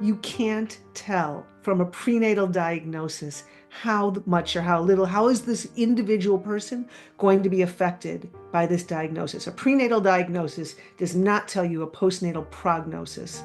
You can't tell from a prenatal diagnosis how much or how little, how is this individual person going to be affected by this diagnosis. A prenatal diagnosis does not tell you a postnatal prognosis.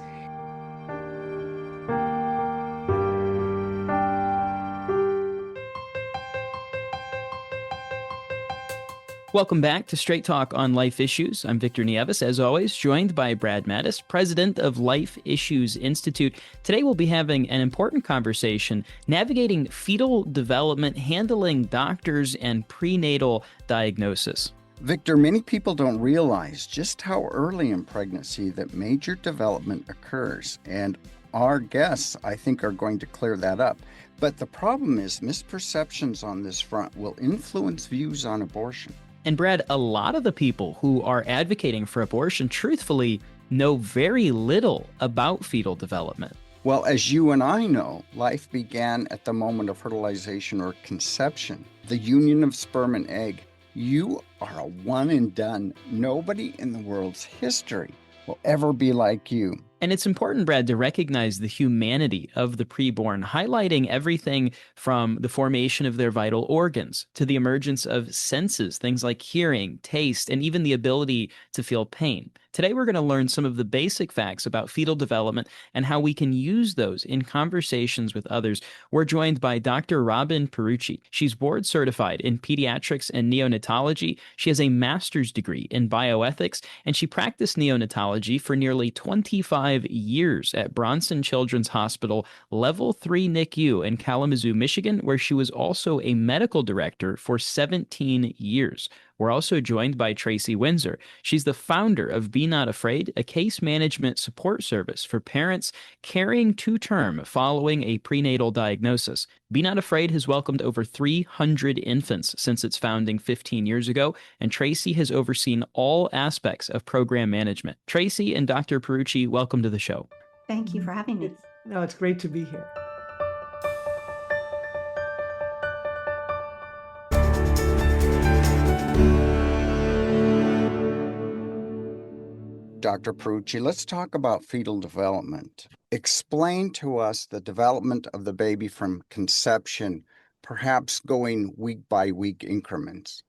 Welcome back to Straight Talk on Life Issues. I'm Victor Nieves, as always, joined by Brad Mattis, president of Life Issues Institute. Today we'll be having an important conversation navigating fetal development, handling doctors and prenatal diagnosis. Victor, many people don't realize just how early in pregnancy that major development occurs, and our guests, I think, are going to clear that up. But the problem is misperceptions on this front will influence views on abortion. And Brad, a lot of the people who are advocating for abortion, truthfully, know very little about fetal development. Well, as you and I know, life began at the moment of fertilization or conception, the union of sperm and egg. You are a one and done. Nobody in the world's history will ever be like you. And it's important, Brad, to recognize the humanity of the preborn, highlighting everything from the formation of their vital organs to the emergence of senses, things like hearing, taste, and even the ability to feel pain. Today, we're going to learn some of the basic facts about fetal development and how we can use those in conversations with others. We're joined by Dr. Robin Pieruci. She's board certified in pediatrics and neonatology. She has a master's degree in bioethics, and she practiced neonatology for nearly 25 years at Bronson Children's Hospital, Level 3 NICU in Kalamazoo, Michigan, where she was also a medical director for 17 years. We're also joined by Tracy Winsor. She's the founder of Be Not Afraid, a case management support service for parents carrying to term following a prenatal diagnosis. Be Not Afraid has welcomed over 300 infants since its founding 15 years ago, and Tracy has overseen all aspects of program management. Tracy and Dr. Pieruci, welcome to the show. Thank you for having me. It's great to be here. Dr. Pieruci, let's talk about fetal development. Explain to us the development of the baby from conception, perhaps going week by week increments.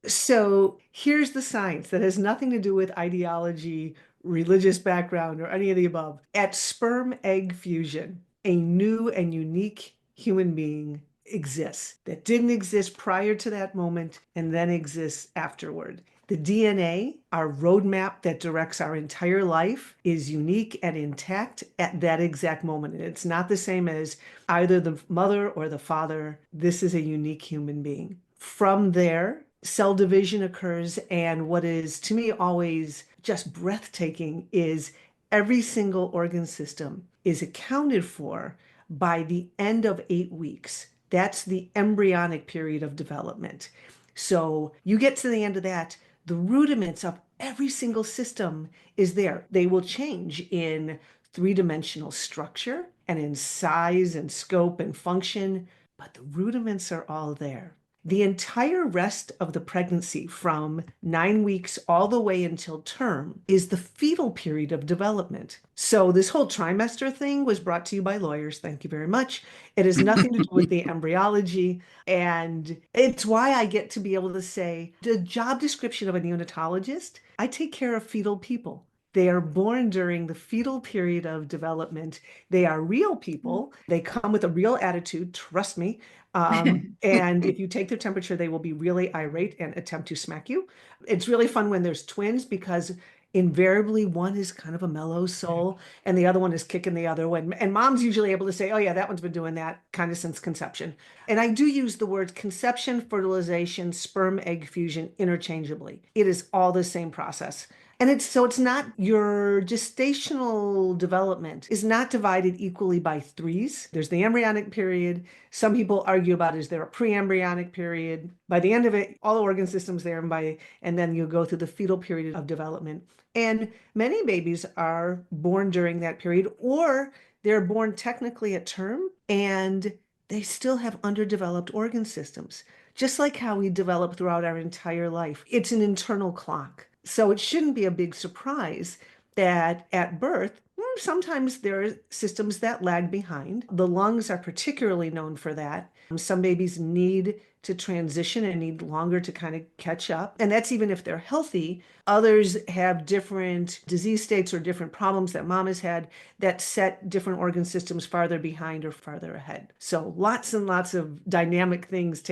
So here's the science that has nothing to do with ideology, religious background, or any of the above. At sperm-egg fusion, a new and unique human being exists that didn't exist prior to that moment and then exists afterward. The DNA, our roadmap that directs our entire life, is unique and intact at that exact moment. And it's not the same as either the mother or the father. This is a unique human being. From there, cell division occurs, and what is to me always just breathtaking is every single organ system is accounted for by the end of 8 weeks. That's the embryonic period of development. So you get to the end of that, the rudiments of every single system is there. They will change in three-dimensional structure and in size and scope and function, but the rudiments are all there. The entire rest of the pregnancy, from 9 weeks all the way until term, is the fetal period of development. So this whole trimester thing was brought to you by lawyers. Thank you very much. It has nothing to do with the embryology. And it's why I get to be able to say the job description of a neonatologist, I take care of fetal people. They are born during the fetal period of development. They are real people. They come with a real attitude, trust me. And if you take their temperature, they will be really irate and attempt to smack you. It's really fun when there's twins because invariably one is kind of a mellow soul and the other one is kicking the other one. And mom's usually able to say, oh yeah, that one's been doing that kind of since conception. And I do use the words conception, fertilization, sperm, egg fusion interchangeably. It is all the same process. And it's not your gestational development is not divided equally by threes. There's the embryonic period. Some people argue about, is there a pre-embryonic period? By the end of it, all the organ systems there, and then you go through the fetal period of development. And many babies are born during that period, or they're born technically at term and they still have underdeveloped organ systems, just like how we develop throughout our entire life. It's an internal clock. So it shouldn't be a big surprise that at birth, sometimes there are systems that lag behind. The lungs are particularly known for that. Some babies need to transition and need longer to kind of catch up. And that's even if they're healthy. Others have different disease states or different problems that mom has had that set different organ systems farther behind or farther ahead. So lots and lots of dynamic things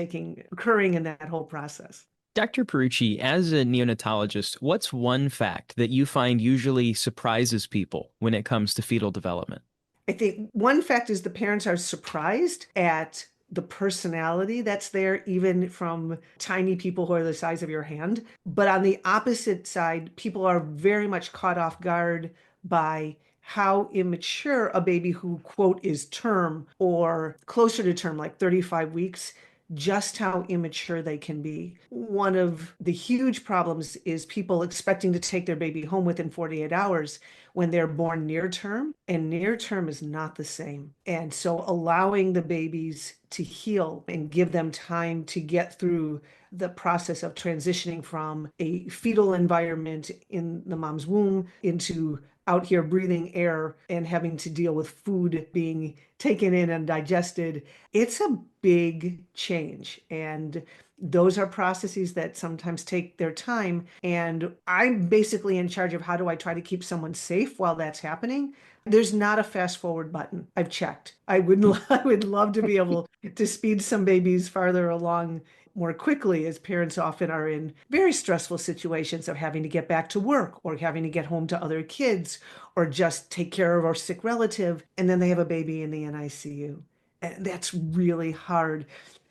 occurring in that whole process. Dr. Pierucci, as a neonatologist, what's one fact that you find usually surprises people when it comes to fetal development? I think one fact is the parents are surprised at the personality that's there, even from tiny people who are the size of your hand. But on the opposite side, people are very much caught off guard by how immature a baby who, quote, is term or closer to term, like 35 weeks, just how immature they can be. One of the huge problems is people expecting to take their baby home within 48 hours when they're born near term, and near term is not the same. And so allowing the babies to heal and give them time to get through the process of transitioning from a fetal environment in the mom's womb into out here breathing air and having to deal with food being taken in and digested, it's a big change. And those are processes that sometimes take their time. And I'm basically in charge of how do I try to keep someone safe while that's happening. There's not a fast forward button. I've checked. I would love to be able to speed some babies farther along more quickly, as parents often are in very stressful situations of having to get back to work or having to get home to other kids or just take care of a sick relative, and then they have a baby in the NICU. And that's really hard,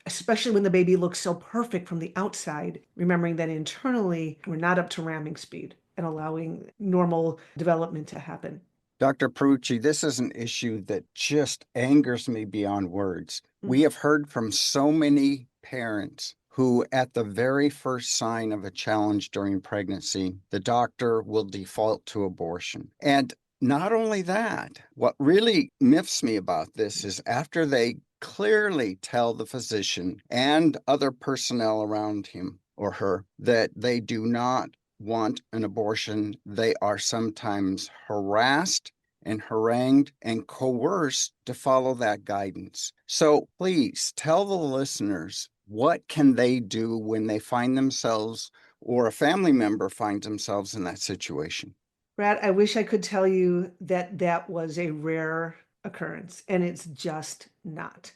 especially when the baby looks so perfect from the outside, remembering that internally we're not up to ramming speed and allowing normal development to happen. Dr. Perucci, this is an issue that just angers me beyond words. We have heard from so many parents who, at the very first sign of a challenge during pregnancy, the doctor will default to abortion. And not only that, what really miffs me about this is after they clearly tell the physician and other personnel around him or her that they do not want an abortion, they are sometimes harassed and harangued and coerced to follow that guidance. So please tell the listeners, what can they do when they find themselves or a family member finds themselves in that situation? Brad, I wish I could tell you that that was a rare occurrence, and it's just not,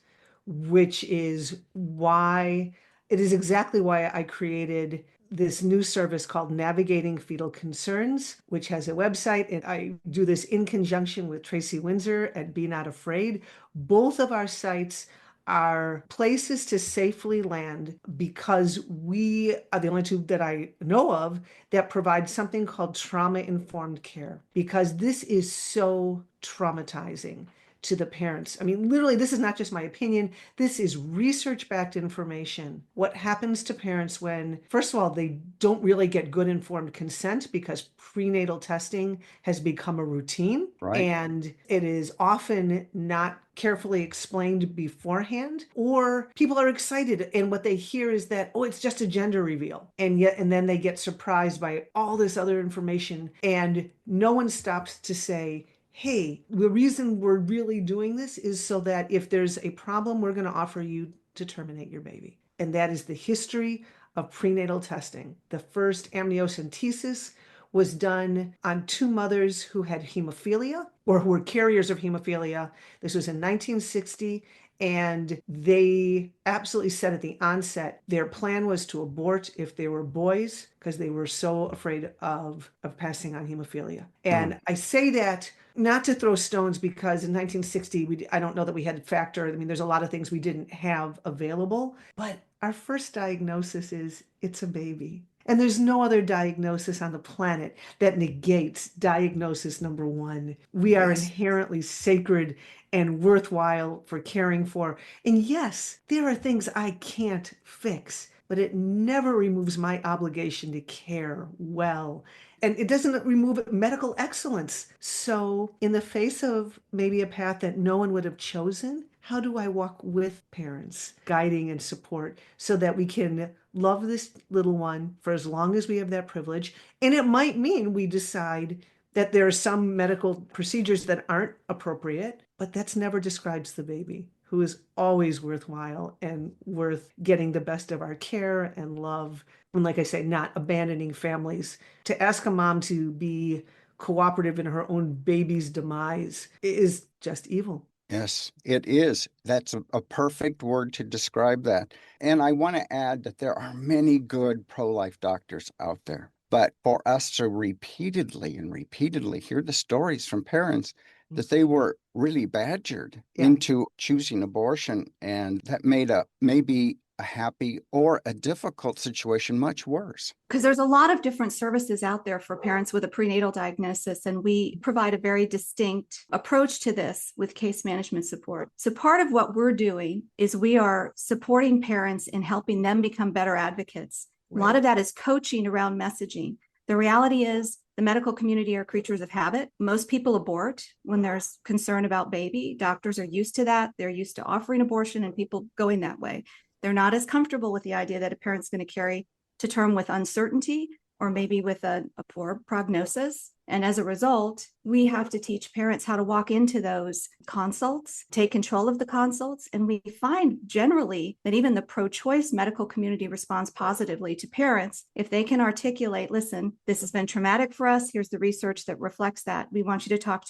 which is why it is exactly why I created this new service called Navigating Fetal Concerns, which has a website. And I do this in conjunction with Tracy Winsor at Be Not Afraid. Both of our sites are places to safely land because we are the only two that I know of that provide something called trauma-informed care, because this is so traumatizing to the parents. I mean, literally, this is not just my opinion. This is research-backed information. What happens to parents when, first of all, they don't really get good informed consent because prenatal testing has become a routine, Right. and it is often not carefully explained beforehand, or people are excited and what they hear is that, oh, it's just a gender reveal. And then they get surprised by all this other information, and no one stops to say, hey, the reason we're really doing this is so that if there's a problem, we're going to offer you to terminate your baby. And that is the history of prenatal testing. The first amniocentesis was done on two mothers who had hemophilia or who were carriers of hemophilia. This was in 1960. And they absolutely said at the onset, their plan was to abort if they were boys because they were so afraid of passing on hemophilia. And I say that not to throw stones because in 1960, I don't know that we had factor. I mean, there's a lot of things we didn't have available, but our first diagnosis is it's a baby. And there's no other diagnosis on the planet that negates diagnosis number one. We are Yes. inherently sacred and worthwhile for caring for. And yes, there are things I can't fix, but it never removes my obligation to care well. And it doesn't remove medical excellence. So, in the face of maybe a path that no one would have chosen, how do I walk with parents, guiding and support so that we can love this little one for as long as we have that privilege? And it might mean we decide that there are some medical procedures that aren't appropriate, but that's never describes the baby, who is always worthwhile and worth getting the best of our care and love. And like I say, not abandoning families. To ask a mom to be cooperative in her own baby's demise is just evil. Yes, it is. That's a perfect word to describe that. And I want to add that there are many good pro-life doctors out there. But for us to repeatedly and repeatedly hear the stories from parents that they were really badgered Yeah. into choosing abortion, and that made maybe a happy or a difficult situation much worse. Because there's a lot of different services out there for parents with a prenatal diagnosis, and we provide a very distinct approach to this with case management support. So part of what we're doing is we are supporting parents in helping them become better advocates. Right. A lot of that is coaching around messaging. The reality is the medical community are creatures of habit. Most people abort when there's concern about baby. Doctors are used to that. They're used to offering abortion and people going that way. They're not as comfortable with the idea that a parent's going to carry to term with uncertainty or maybe with a poor prognosis. And as a result, we have to teach parents how to walk into those consults, take control of the consults. And we find generally that even the pro-choice medical community responds positively to parents if they can articulate, listen, this has been traumatic for us. Here's the research that reflects that. We want you to talk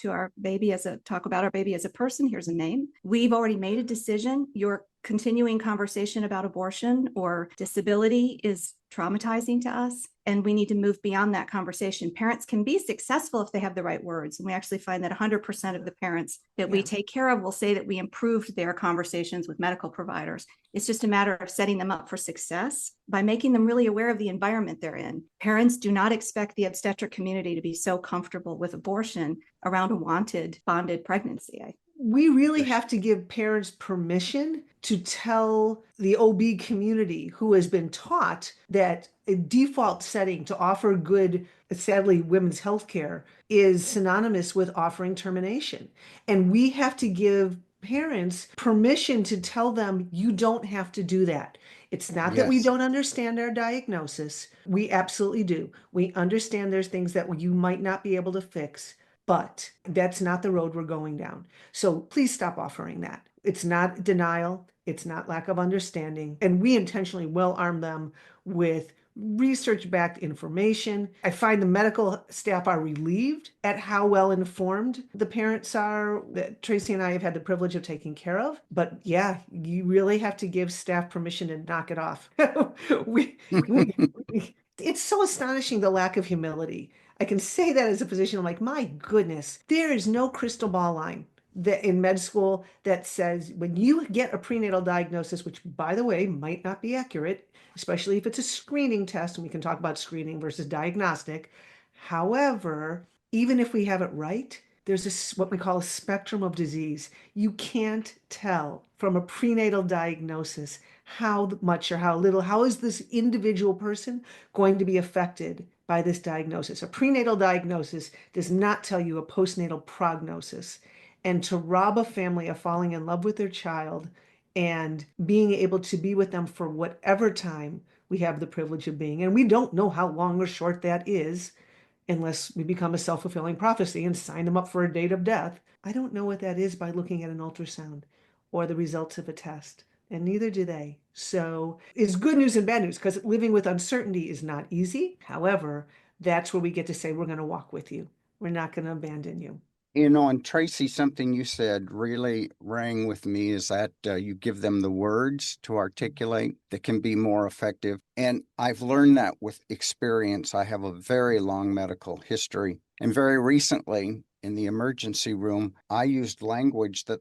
about our baby as a person. Here's a name. We've already made a decision. Your continuing conversation about abortion or disability is traumatizing to us, and we need to move beyond that conversation. Parents can be successful if they have the right words, and we actually find that 100% of the parents that we take care of will say that we improved their conversations with medical providers. It's just a matter of setting them up for success by making them really aware of the environment they're in. Parents do not expect the obstetric community to be so comfortable with abortion around a wanted, bonded pregnancy. We really have to give parents permission to tell the OB community, who has been taught that a default setting to offer good, sadly, women's health care is synonymous with offering termination. And we have to give parents permission to tell them, you don't have to do that. It's not that we don't understand our diagnosis. We absolutely do. We understand there's things that you might not be able to fix. But that's not the road we're going down. So please stop offering that. It's not denial. It's not lack of understanding. And we intentionally will arm them with research-backed information. I find the medical staff are relieved at how well informed the parents are that Tracy and I have had the privilege of taking care of. But yeah, you really have to give staff permission to knock it off. It's so astonishing, the lack of humility. I can say that as a physician. I'm like, my goodness, there is no crystal ball line that in med school that says when you get a prenatal diagnosis, which by the way, might not be accurate, especially if it's a screening test, and we can talk about screening versus diagnostic. However, even if we have it right, there's what we call a spectrum of disease. You can't tell from a prenatal diagnosis how much or how little, how is this individual person going to be affected by this diagnosis. A prenatal diagnosis does not tell you a postnatal prognosis. And to rob a family of falling in love with their child and being able to be with them for whatever time we have the privilege of being, and we don't know how long or short that is, unless we become a self-fulfilling prophecy and sign them up for a date of death. I don't know what that is by looking at an ultrasound or the results of a test, and neither do they. So it's good news and bad news, because living with uncertainty is not easy. However, that's where we get to say, we're going to walk with you. We're not going to abandon you. You know, and Tracy, something you said really rang with me is that you give them the words to articulate that can be more effective. And I've learned that with experience. I have a very long medical history. And very recently, in the emergency room, I used language that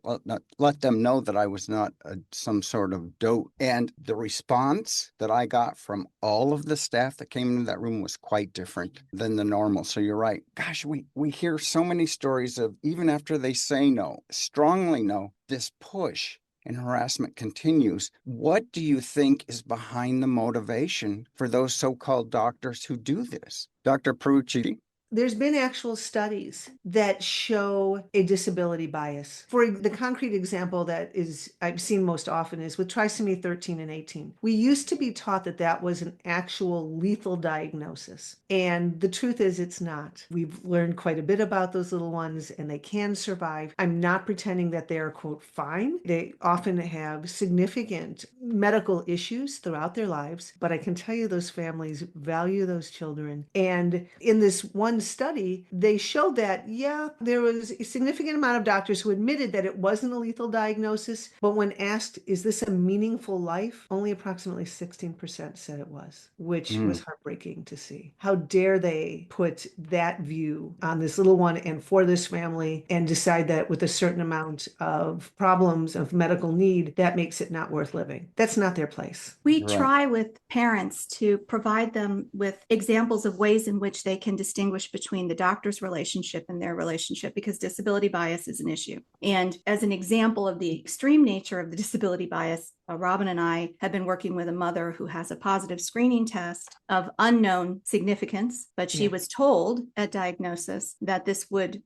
let them know that I was not some sort of dope. And the response that I got from all of the staff that came into that room was quite different than the normal. So you're right. Gosh, we hear so many stories of, even after they say no, strongly no, this push and harassment continues. What do you think is behind the motivation for those so-called doctors who do this? Dr. Pieruci? There's been actual studies that show a disability bias. For the concrete example that is I've seen most often is with trisomy 13 and 18. We used to be taught that that was an actual lethal diagnosis. And the truth is it's not. We've learned quite a bit about those little ones and they can survive. I'm not pretending that they are, quote, fine. They often have significant medical issues throughout their lives, but I can tell you those families value those children. And in this one study, they showed that, yeah, there was a significant amount of doctors who admitted that it wasn't a lethal diagnosis, but when asked, is this a meaningful life? Only approximately 16% said it was, which was heartbreaking to see. How dare they put that view on this little one and for this family and decide that with a certain amount of problems of medical need, that makes it not worth living. That's not their place. We Right. try with parents to provide them with examples of ways in which they can distinguish between the doctor's relationship and their relationship, because disability bias is an issue. And as an example of the extreme nature of the disability bias, Robin and I have been working with a mother who has a positive screening test of unknown significance, but she was told at diagnosis that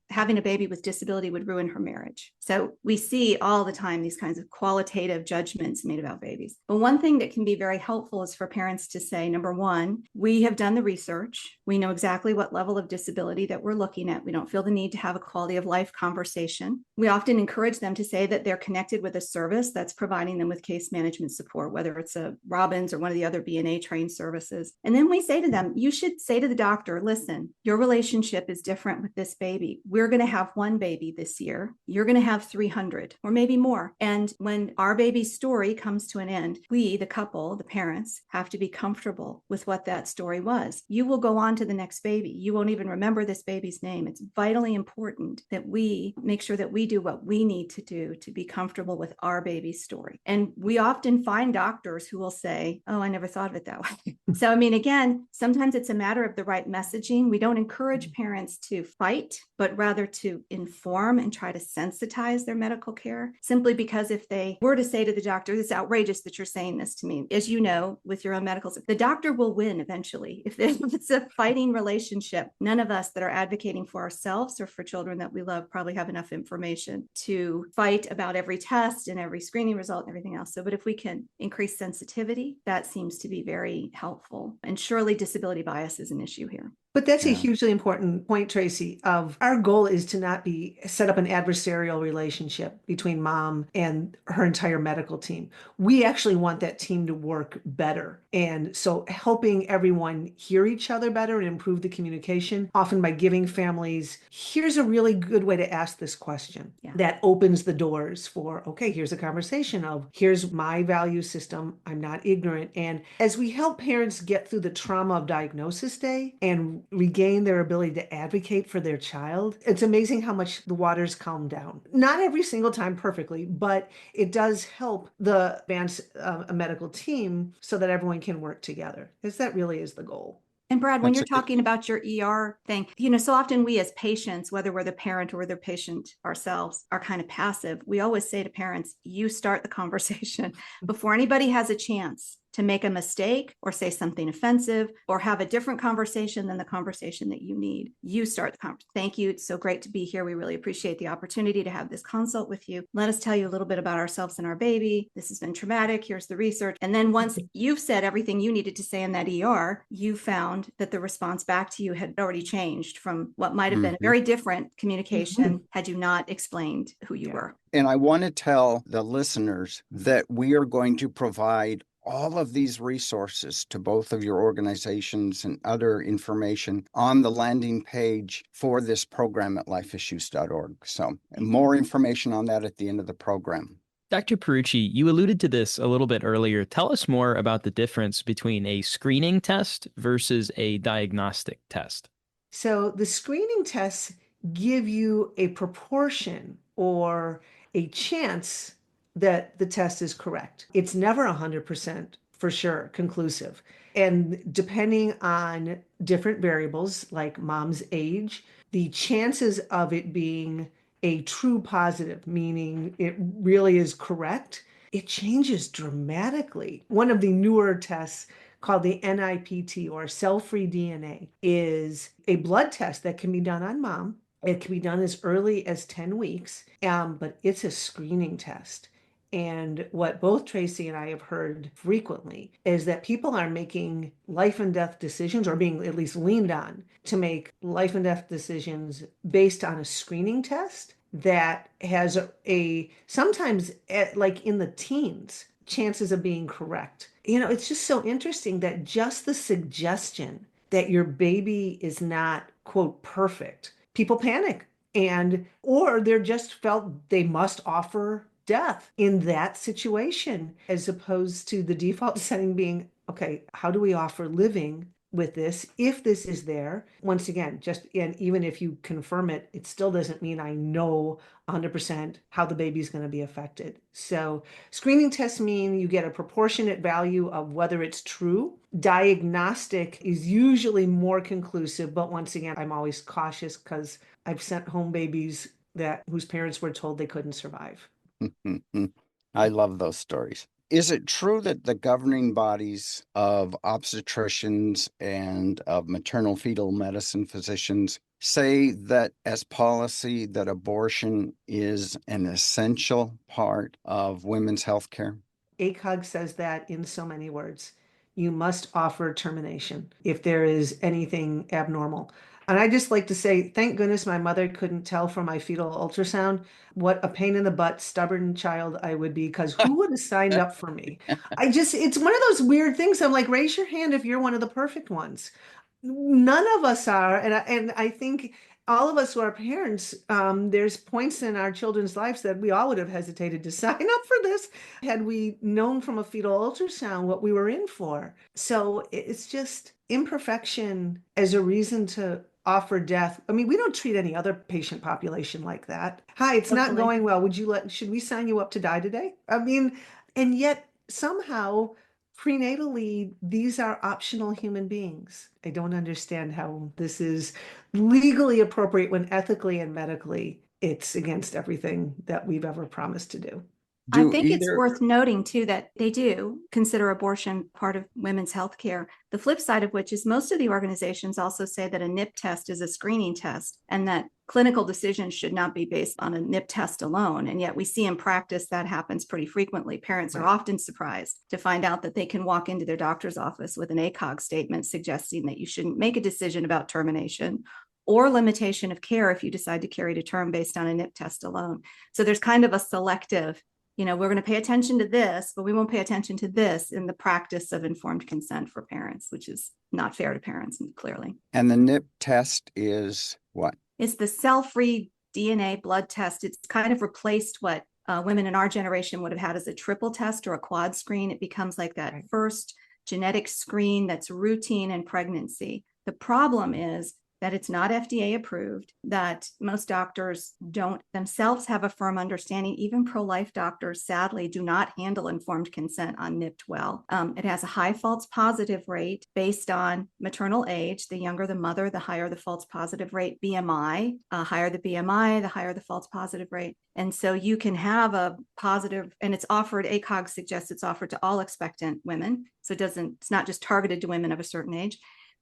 having a baby with disability would ruin her marriage. So we see all the time these kinds of qualitative judgments made about babies. But one thing that can be very helpful is for parents to say, number one, we have done the research. We know exactly what level of disability that we're looking at. We don't feel the need to have a quality of life conversation. We often encourage them to say that they're connected with a service that's providing them with case management support, whether it's a Robbins or one of the other BNA trained services. And then we say to them, you should say to the doctor, listen, your relationship is different with this baby. We're going to have one baby this year. You're going to have 300 or maybe more. And when our baby's story comes to an end, we, the couple, the parents, have to be comfortable with what that story was. You will go on to the next baby. You won't even remember this baby's name. It's vitally important that we make sure that we do what we need to do to be comfortable with our baby's story. And we often find doctors who will say, oh, I never thought of it that way. So, I mean, again, sometimes it's a matter of the right messaging. We don't encourage parents to fight, but rather to inform and try to sensitize their medical care, simply because if they were to say to the doctor, it's outrageous that you're saying this to me, as you know, with your own medical, the doctor will win eventually. If it's a fighting relationship, none of us that are advocating for ourselves or for children that we love probably have enough information to fight about every test and every screening result and everything else. So, but if we can increase sensitivity, that seems to be very helpful. And surely disability bias is an issue here. But that's a hugely important point, Tracy, of our goal is to not set up an adversarial relationship between mom and her entire medical team. We actually want that team to work better. And so helping everyone hear each other better and improve the communication, often by giving families, here's a really good way to ask this question. That opens the doors for, okay, here's a conversation of, here's my value system. I'm not ignorant. And as we help parents get through the trauma of diagnosis day and regain their ability to advocate for their child, it's amazing how much the waters calm down. Not every single time perfectly, but it does help the advanced medical team so that everyone can work together, because that really is the goal. And Brad, when you're talking about your ER thing, so often we as patients, whether we're the parent or we're the patient ourselves, are kind of passive. We always say to parents, you start the conversation before anybody has a chance to make a mistake or say something offensive or have a different conversation than the conversation that you need. You start the conversation. Thank you. It's so great to be here. We really appreciate the opportunity to have this consult with you. Let us tell you a little bit about ourselves and our baby. This has been traumatic. Here's the research. And then once you've said everything you needed to say in that ER, you found that the response back to you had already changed from what might have been a very different communication had you not explained who you were. And I want to tell the listeners that we are going to provide all of these resources to both of your organizations and other information on the landing page for this program at lifeissues.org. So more information on that at the end of the program. Dr. Pieruci, you alluded to this a little bit earlier. Tell us more about the difference between a screening test versus a diagnostic test. So the screening tests give you a proportion or a chance that the test is correct. It's never 100% for sure conclusive. And depending on different variables like mom's age, the chances of it being a true positive, meaning it really is correct, it changes dramatically. One of the newer tests called the NIPT, or cell-free DNA, is a blood test that can be done on mom. It can be done as early as 10 weeks, but it's a screening test. And what both Tracy and I have heard frequently is that people are making life and death decisions, or being at least leaned on to make life and death decisions based on a screening test that has sometimes like in the teens chances of being correct. It's just so interesting that just the suggestion that your baby is not, quote, perfect, people panic, or they're just felt they must offer death in that situation, as opposed to the default setting being, okay, how do we offer living with this if this is there? Once again, and even if you confirm it, it still doesn't mean I know 100% how the baby's going to be affected. So screening tests mean you get a proportionate value of whether it's true. Diagnostic is usually more conclusive, but once again, I'm always cautious because I've sent home babies whose parents were told they couldn't survive. I love those stories. Is it true that the governing bodies of obstetricians and of maternal fetal medicine physicians say that as policy that abortion is an essential part of women's health care? ACOG says that in so many words. You must offer termination if there is anything abnormal. And I just like to say, thank goodness my mother couldn't tell from my fetal ultrasound what a pain in the butt, stubborn child I would be, because who would have signed up for me? It's one of those weird things. I'm like, raise your hand if you're one of the perfect ones. None of us are. And I think all of us who are parents, there's points in our children's lives that we all would have hesitated to sign up for this had we known from a fetal ultrasound what we were in for. So it's just imperfection as a reason to offer death. I mean, we don't treat any other patient population like that. Hi, it's not Totally. going well. Should we sign you up to die today? I mean, and yet somehow prenatally, these are optional human beings. I don't understand how this is legally appropriate when ethically and medically it's against everything that we've ever promised to do. I Do think it's either worth noting too that they do consider abortion part of women's health care. The flip side of which is most of the organizations also say that a NIP test is a screening test and that clinical decisions should not be based on a NIP test alone. And yet we see in practice that happens pretty frequently. Parents are Right. often surprised to find out that they can walk into their doctor's office with an ACOG statement suggesting that you shouldn't make a decision about termination or limitation of care if you decide to carry to term based on a NIP test alone. So there's kind of a selective, we're going to pay attention to this, but we won't pay attention to this in the practice of informed consent for parents, which is not fair to parents, clearly. and the NIP test is what? It's the cell-free DNA blood test. It's kind of replaced what women in our generation would have had as a triple test or a quad screen. It becomes like that Right. first genetic screen that's routine in pregnancy. The problem is that it's not FDA approved, that most doctors don't themselves have a firm understanding. Even pro-life doctors, sadly, do not handle informed consent on NIPT well. It has a high false positive rate based on maternal age. The younger the mother, the higher the false positive rate. BMI, higher the BMI, the higher the false positive rate. And so you can have a positive, and it's offered, ACOG suggests it's offered to all expectant women. So it's not just targeted to women of a certain age.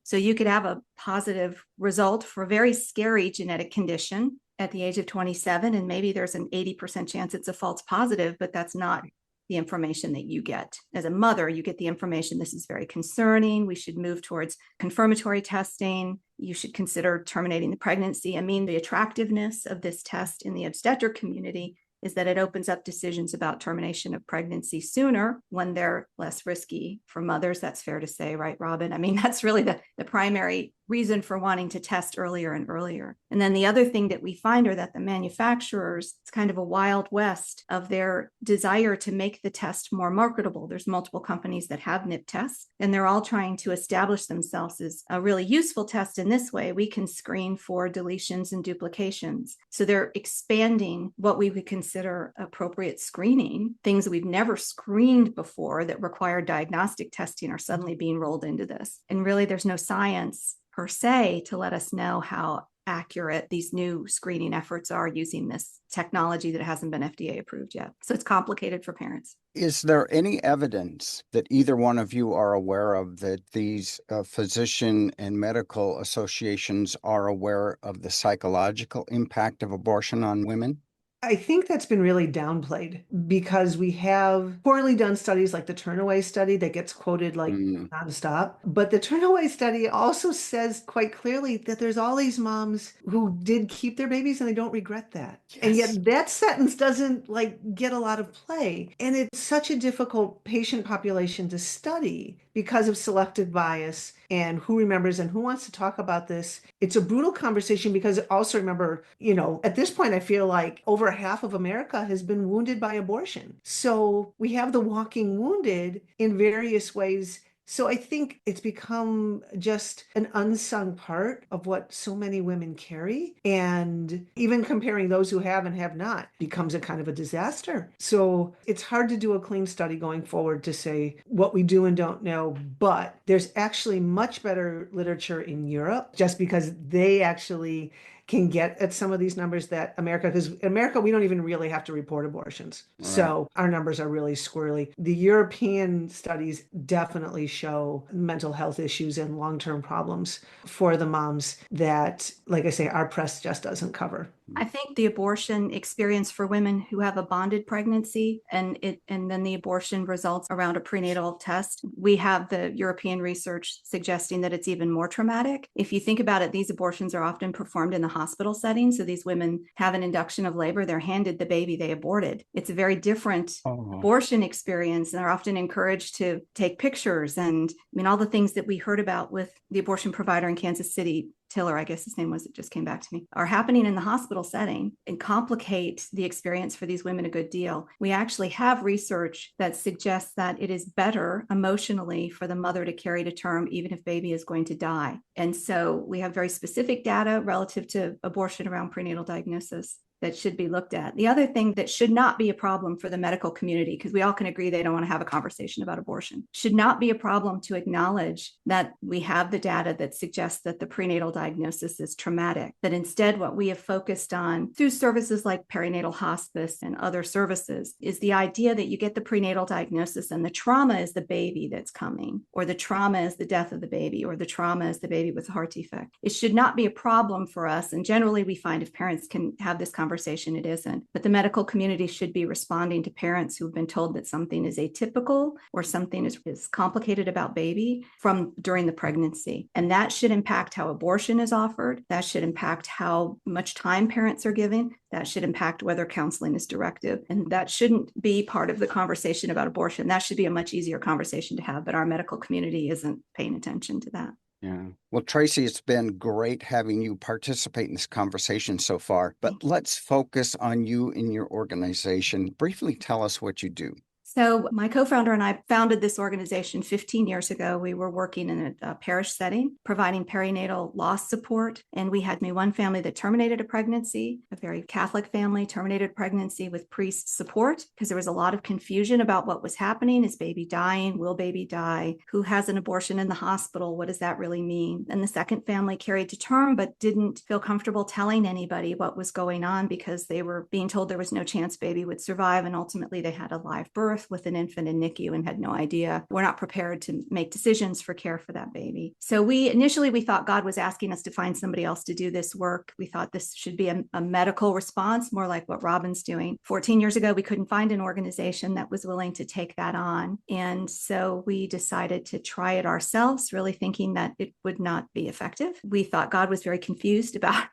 So you could have a positive result for a very scary genetic condition at the age of 27, and maybe there's an 80% chance it's a false positive, but that's not the information that you get. As a mother, you get the information, this is very concerning. We should move towards confirmatory testing. You should consider terminating the pregnancy. I mean, the attractiveness of this test in the obstetric community is that it opens up decisions about termination of pregnancy sooner when they're less risky for mothers. That's fair to say, right, Robin? I mean, that's really the primary reason for wanting to test earlier and earlier. And then the other thing that we find are that the manufacturers, it's kind of a wild west of their desire to make the test more marketable. There's multiple companies that have NIP tests, and they're all trying to establish themselves as a really useful test. In this way, we can screen for deletions and duplications. So they're expanding what we would consider appropriate screening. Things that we've never screened before that require diagnostic testing are suddenly being rolled into this. And really, there's no science per se to let us know how accurate these new screening efforts are using this technology that hasn't been FDA approved yet. So it's complicated for parents. Is there any evidence that either one of you are aware of that these physician and medical associations are aware of the psychological impact of abortion on women? I think that's been really downplayed because we have poorly done studies like the Turnaway study that gets quoted like nonstop. But the Turnaway study also says quite clearly that there's all these moms who did keep their babies and they don't regret that. And Yes. yet that sentence doesn't like get a lot of play. And it's such a difficult patient population to study because of selective bias and who remembers and who wants to talk about this. It's a brutal conversation because also remember, at this point, I feel like over half of America has been wounded by abortion. So we have the walking wounded in various ways. So I think it's become just an unsung part of what so many women carry. And even comparing those who have and have not becomes a kind of a disaster. So it's hard to do a clean study going forward to say what we do and don't know. But there's actually much better literature in Europe just because they actually can get at some of these numbers that because in America, we don't even really have to report abortions. Right. So our numbers are really squirrely. The European studies definitely show mental health issues and long-term problems for the moms that, like I say, our press just doesn't cover. I think the abortion experience for women who have a bonded pregnancy and then the abortion results around a prenatal test, we have the European research suggesting that it's even more traumatic. If you think about it, these abortions are often performed in the hospital setting. So these women have an induction of labor, they're handed the baby they aborted. It's a very different abortion experience. And they're often encouraged to take pictures and all the things that we heard about with the abortion provider in Kansas City, Tiller, I guess his name was, it just came back to me, are happening in the hospital setting and complicate the experience for these women a good deal. We actually have research that suggests that it is better emotionally for the mother to carry to term, even if baby is going to die. And so we have very specific data relative to abortion around prenatal diagnosis that should be looked at. The other thing that should not be a problem for the medical community, because we all can agree they don't want to have a conversation about abortion, should not be a problem to acknowledge that we have the data that suggests that the prenatal diagnosis is traumatic, that instead what we have focused on through services like perinatal hospice and other services is the idea that you get the prenatal diagnosis and the trauma is the baby that's coming, or the trauma is the death of the baby, or the trauma is the baby with a heart defect. It should not be a problem for us. And generally we find if parents can have this conversation, it isn't. But the medical community should be responding to parents who've been told that something is atypical or something is complicated about baby from during the pregnancy. And that should impact how abortion is offered. That should impact how much time parents are given. That should impact whether counseling is directive. And that shouldn't be part of the conversation about abortion. That should be a much easier conversation to have, but our medical community isn't paying attention to that. Yeah. Well, Tracy, it's been great having you participate in this conversation so far, but let's focus on you and your organization. Briefly tell us what you do. So my co-founder and I founded this organization 15 years ago. We were working in a parish setting, providing perinatal loss support. And we had one family that terminated a pregnancy, a very Catholic family, terminated pregnancy with priest support, because there was a lot of confusion about what was happening. Is baby dying? Will baby die? Who has an abortion in the hospital? What does that really mean? And the second family carried to term, but didn't feel comfortable telling anybody what was going on because they were being told there was no chance baby would survive. And ultimately they had a live birth with an infant in NICU and had no idea. We're not prepared to make decisions for care for that baby. So we thought God was asking us to find somebody else to do this work. We thought this should be a medical response, more like what Robin's doing. 14 years ago, we couldn't find an organization that was willing to take that on. And so we decided to try it ourselves, really thinking that it would not be effective. We thought God was very confused about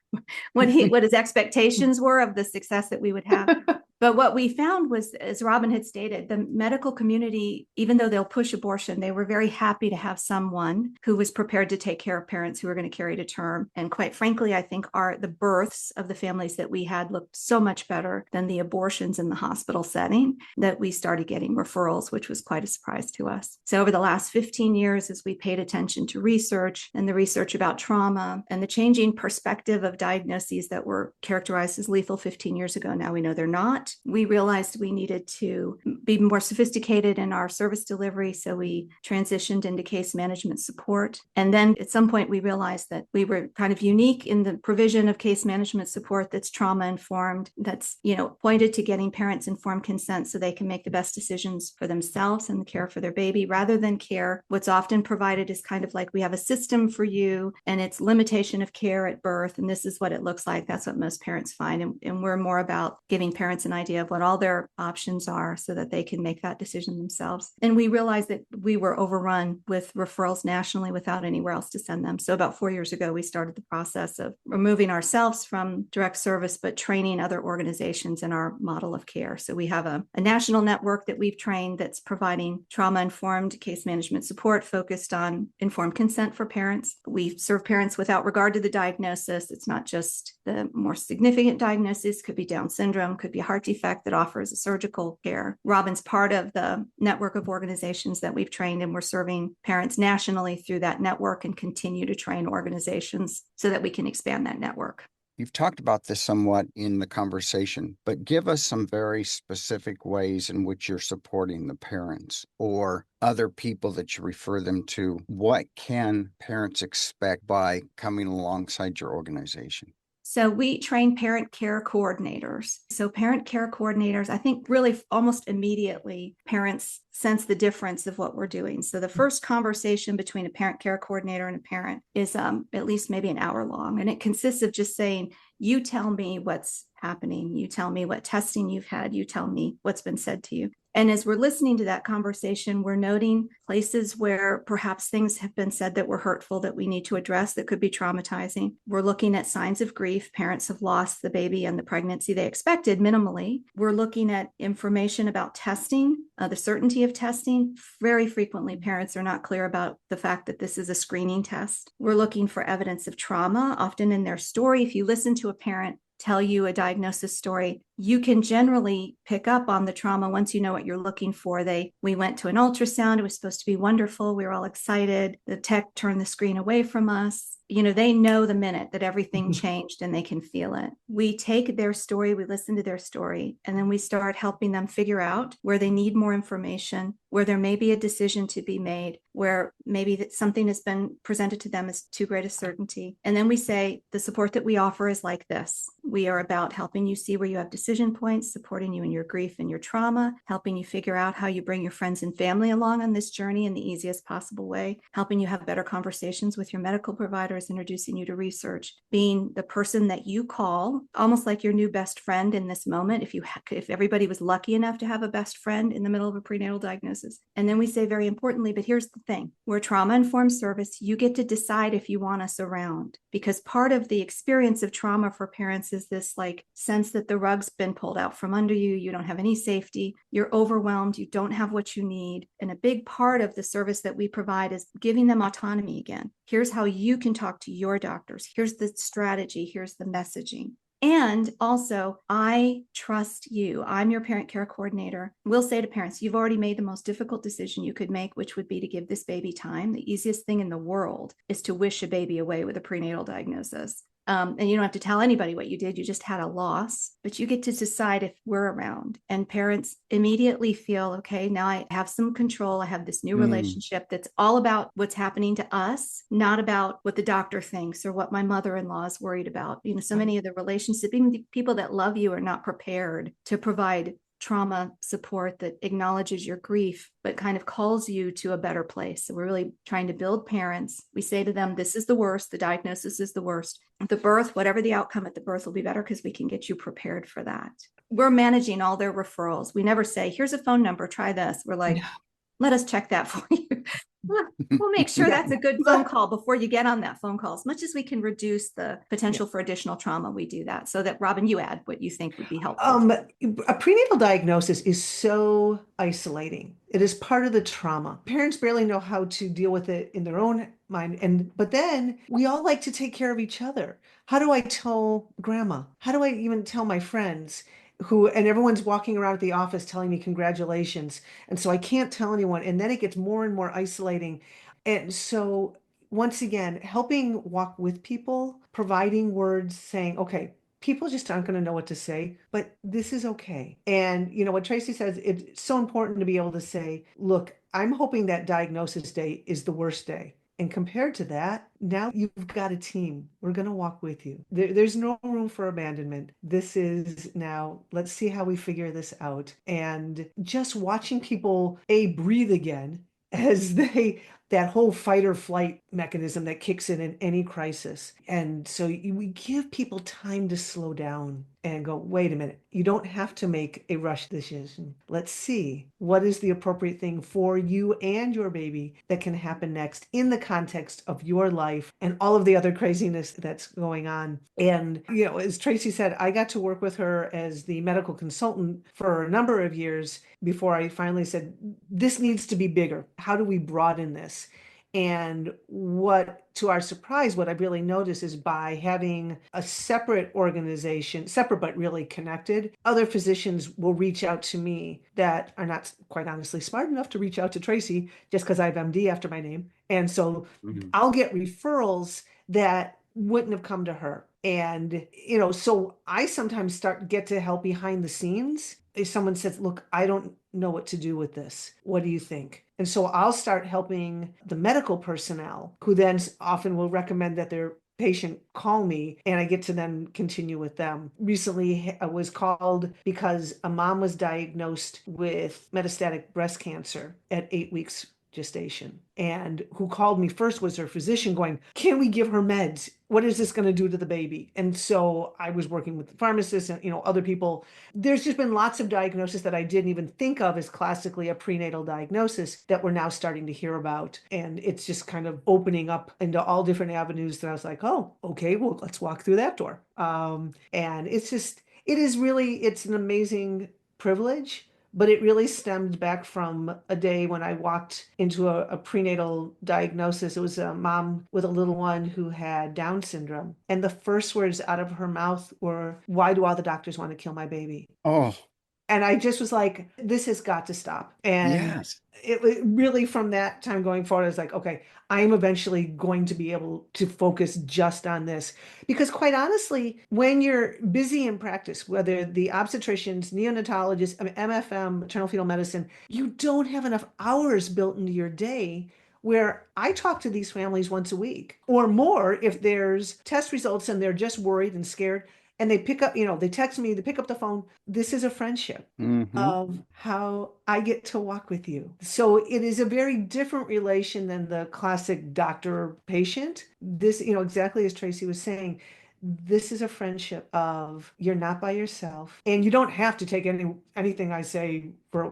what his expectations were of the success that we would have. But what we found was, as Robin had stated, the medical community, even though they'll push abortion, they were very happy to have someone who was prepared to take care of parents who were going to carry to term. And quite frankly, I think the births of the families that we had looked so much better than the abortions in the hospital setting that we started getting referrals, which was quite a surprise to us. So over the last 15 years, as we paid attention to research and the research about trauma and the changing perspective of diagnoses that were characterized as lethal 15 years ago, now we know they're not. that, we realized we needed to be more sophisticated in our service delivery. So we transitioned into case management support. And then at some point, we realized that we were kind of unique in the provision of case management support that's trauma informed, that's, pointed to getting parents informed consent so they can make the best decisions for themselves and the care for their baby, rather than care. What's often provided is kind of like, we have a system for you and it's limitation of care at birth. And this is what it looks like. That's what most parents find. And we're more about giving parents an idea of what all their options are so that they can make that decision themselves. And we realized that we were overrun with referrals nationally without anywhere else to send them. So about 4 years ago, we started the process of removing ourselves from direct service, but training other organizations in our model of care. So we have a national network that we've trained that's providing trauma-informed case management support focused on informed consent for parents. We serve parents without regard to the diagnosis. It's not just the more significant diagnosis, could be Down syndrome, could be a heart defect that offers a surgical care. Robin's part of the network of organizations that we've trained, and we're serving parents nationally through that network and continue to train organizations so that we can expand that network. You've talked about this somewhat in the conversation, but give us some very specific ways in which you're supporting the parents or other people that you refer them to. What can parents expect by coming alongside your organization? So we train parent care coordinators. So parent care coordinators, I think really almost immediately parents sense the difference of what we're doing. So the first conversation between a parent care coordinator and a parent is at least maybe an hour long. And it consists of just saying, you tell me what's happening. You tell me what testing you've had. You tell me what's been said to you. And as we're listening to that conversation, we're noting places where perhaps things have been said that were hurtful that we need to address that could be traumatizing. We're looking at signs of grief. Parents have lost the baby and the pregnancy they expected minimally. We're looking at information about testing, the certainty of testing. Very frequently, parents are not clear about the fact that this is a screening test. We're looking for evidence of trauma, often in their story. If you listen to a parent tell you a diagnosis story, you can generally pick up on the trauma once you know what you're looking for. We went to an ultrasound. It was supposed to be wonderful. We were all excited. The tech turned the screen away from us. They know the minute that everything changed and they can feel it. We take their story, we listen to their story, and then we start helping them figure out where they need more information, where there may be a decision to be made, where maybe that something has been presented to them as too great a certainty. And then we say, the support that we offer is like this. We are about helping you see where you have decision points, supporting you in your grief and your trauma, helping you figure out how you bring your friends and family along on this journey in the easiest possible way, helping you have better conversations with your medical providers, introducing you to research, being the person that you call, almost like your new best friend in this moment, if everybody was lucky enough to have a best friend in the middle of a prenatal diagnosis. And then we say, very importantly, but here's the thing, we're trauma-informed service. You get to decide if you want us around, because part of the experience of trauma for parents is this sense that the rug's been pulled out from under you. You don't have any safety. You're overwhelmed. You don't have what you need. And a big part of the service that we provide is giving them autonomy again. Here's how you can talk to your doctors. Here's the strategy. Here's the messaging. And also, I trust you. I'm your parent care coordinator. We'll say to parents, you've already made the most difficult decision you could make, which would be to give this baby time. The easiest thing in the world is to wish a baby away with a prenatal diagnosis. And you don't have to tell anybody what you did. You just had a loss, but you get to decide if we're around. And parents immediately feel, okay, now I have some control. I have this new relationship that's all about what's happening to us, not about what the doctor thinks or what my mother-in-law is worried about. So many of the relationships, even the people that love you, are not prepared to provide trauma support that acknowledges your grief, but kind of calls you to a better place. So we're really trying to build parents. We say to them, this is the worst. The diagnosis is the worst. The birth, whatever the outcome at the birth, will be better because we can get you prepared for that. We're managing all their referrals. We never say, here's a phone number, try this. We're like, let us check that for you. We'll make sure that's a good phone call before you get on that phone call. As much as we can reduce the potential for additional trauma, we do that. So that, Robin, you add what you think would be helpful. A prenatal diagnosis is so isolating. It is part of the trauma. Parents barely know how to deal with it in their own mind. But then we all like to take care of each other. How do I tell grandma? How do I even tell my friends? And everyone's walking around at the office telling me congratulations. And so I can't tell anyone. And then it gets more and more isolating. And so once again, helping walk with people, providing words, saying, okay, people just aren't going to know what to say, but this is okay. And you know what Tracy says, it's so important to be able to say, look, I'm hoping that diagnosis day is the worst day. And compared to that, now you've got a team. We're going to walk with you. There's no room for abandonment. This is now, let's see how we figure this out. And just watching people, breathe again as that whole fight or flight mechanism that kicks in any crisis. And so we give people time to slow down and go, wait a minute, you don't have to make a rush decision. Let's see what is the appropriate thing for you and your baby that can happen next in the context of your life and all of the other craziness that's going on. And, you know, as Tracy said, I got to work with her as the medical consultant for a number of years before I finally said, this needs to be bigger. How do we broaden this? And to our surprise, what I really noticed is by having a separate organization, separate but really connected, other physicians will reach out to me that are not, quite honestly, smart enough to reach out to Tracy just because I have MD after my name. And so I'll get referrals that wouldn't have come to her. And, you know, so I sometimes get to help behind the scenes. If someone says, look, I don't know what to do with this. What do you think? And so I'll start helping the medical personnel who then often will recommend that their patient call me and I get to then continue with them. Recently, I was called because a mom was diagnosed with metastatic breast cancer at 8 weeks gestation. And who called me first was her physician going, can we give her meds? What is this going to do to the baby? And so I was working with the pharmacist and, you know, other people. There's just been lots of diagnoses that I didn't even think of as classically a prenatal diagnosis that we're now starting to hear about. And it's just kind of opening up into all different avenues that I was like, oh, okay, well, let's walk through that door. And it's an amazing privilege. But it really stemmed back from a day when I walked into a prenatal diagnosis. It was a mom with a little one who had Down syndrome. And the first words out of her mouth were, why do all the doctors want to kill my baby? Oh, And I just was like, this has got to stop. And yes. it was really from that time going forward, I was like, okay, I am eventually going to be able to focus just on this. Because quite honestly, when you're busy in practice, whether the obstetricians, neonatologists, MFM, maternal fetal medicine, you don't have enough hours built into your day where I talk to these families once a week or more if there's test results and they're just worried and scared. And they pick up, they text me, they pick up the phone. This is a friendship Mm-hmm. of how I get to walk with you. So it is a very different relation than the classic doctor patient. This, exactly as Tracy was saying, this is a friendship of you're not by yourself and you don't have to take anything I say for,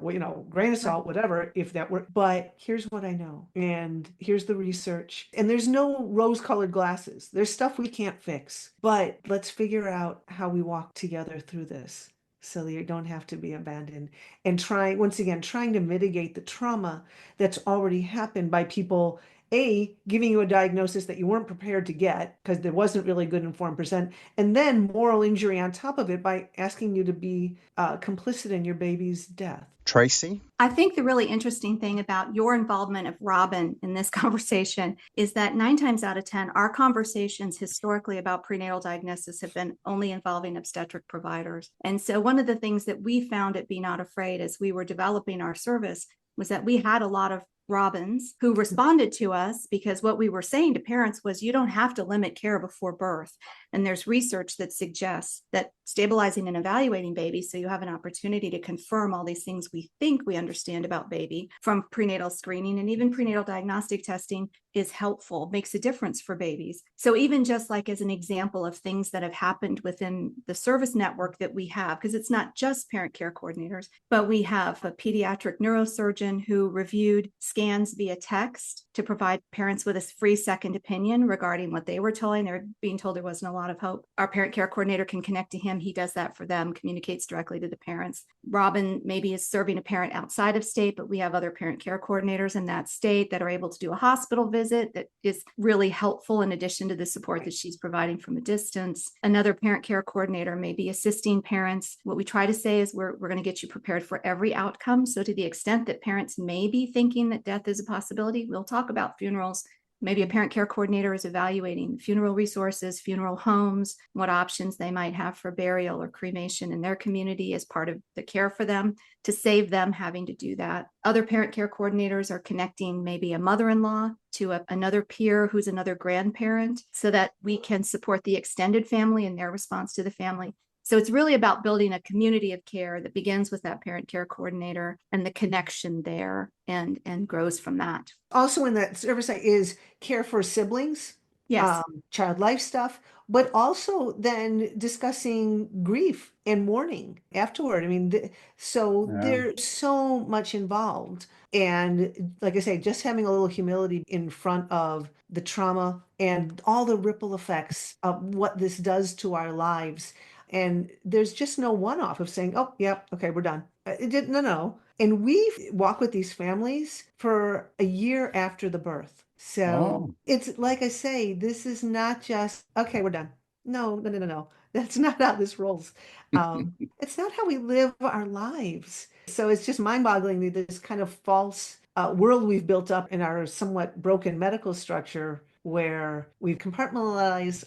grain of salt, whatever, if that were, but here's what I know. And here's the research. And there's no rose-colored glasses. There's stuff we can't fix, but let's figure out how we walk together through this so that you don't have to be abandoned and trying to mitigate the trauma that's already happened by people giving you a diagnosis that you weren't prepared to get because there wasn't really good informed consent, and then moral injury on top of it by asking you to be complicit in your baby's death. Tracy? I think the really interesting thing about your involvement of Robin in this conversation is that 9 times out of 10, our conversations historically about prenatal diagnosis have been only involving obstetric providers. And so one of the things that we found at Be Not Afraid as we were developing our service was that we had a lot of Robins who responded to us because what we were saying to parents was you don't have to limit care before birth. And there's research that suggests that stabilizing and evaluating babies, so you have an opportunity to confirm all these things we think we understand about baby from prenatal screening and even prenatal diagnostic testing is helpful, makes a difference for babies. So even just like as an example of things that have happened within the service network that we have, because it's not just parent care coordinators, but we have a pediatric neurosurgeon who reviewed scans via text to provide parents with a free second opinion regarding what they were telling. They were being told there wasn't a lot of hope. Our parent care coordinator can connect to him. He does that for them, communicates directly to the parents. Robin maybe is serving a parent outside of state, but we have other parent care coordinators in that state that are able to do a hospital visit that is really helpful in addition to the support that she's providing from a distance. Another parent care coordinator may be assisting parents. What we try to say is we're going to get you prepared for every outcome. So to the extent that parents may be thinking that death is a possibility, we'll talk about funerals. Maybe a parent care coordinator is evaluating funeral resources, funeral homes, what options they might have for burial or cremation in their community as part of the care for them to save them having to do that. Other parent care coordinators are connecting maybe a mother-in-law to another peer who's another grandparent so that we can support the extended family in their response to the family. So it's really about building a community of care that begins with that parent care coordinator and the connection there and grows from that. Also in that service is care for siblings, Yes. child life stuff, but also then discussing grief and mourning afterward. I mean, so Yeah. there's so much involved. And like I say, just having a little humility in front of the trauma and all the ripple effects of what this does to our lives. And there's just no one-off of saying, oh, yeah, okay, we're done. It didn't, no. And we walk with these families for a year after the birth. So Oh. it's like I say, this is not just, okay, we're done. No, no, no, no, no. That's not how this rolls. It's not how we live our lives. So it's just mind-boggling this kind of false world we've built up in our somewhat broken medical structure where we've compartmentalized